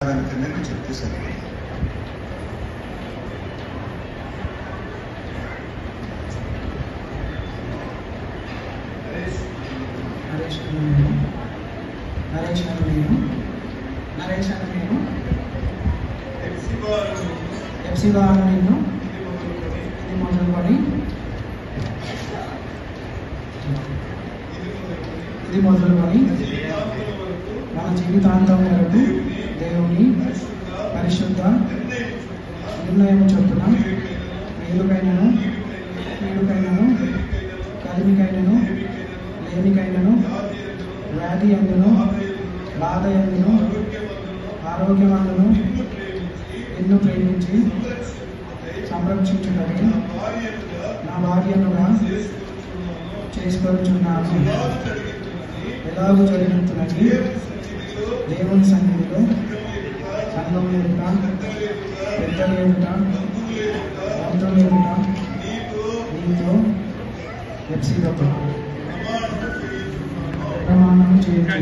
చెప్తే సరే. ఎఫ్సి బాగా నేను ఇది మొదలుకొని మన జీవితాంతం వరకు దేవుని పరిశుద్ధ నిర్ణయం చొప్పున మేలుకైనను కీడుకైనను కలిమికైనను లేనికైనను వ్యాధి అందును బాధ అందును ఆరోగ్యమందును నిన్ను ప్రేమించి సంరక్షించుటకు నా భార్యనుగా చేసుకొనుచున్నాను. ఎలాగూ జరుగుతున్నది దేవుని సన్నిధిలో సంఘం ఎదుట పెద్దలు ఎదుట బంధువులు ఎదుట నీతో ప్రమాణం చేయాలి.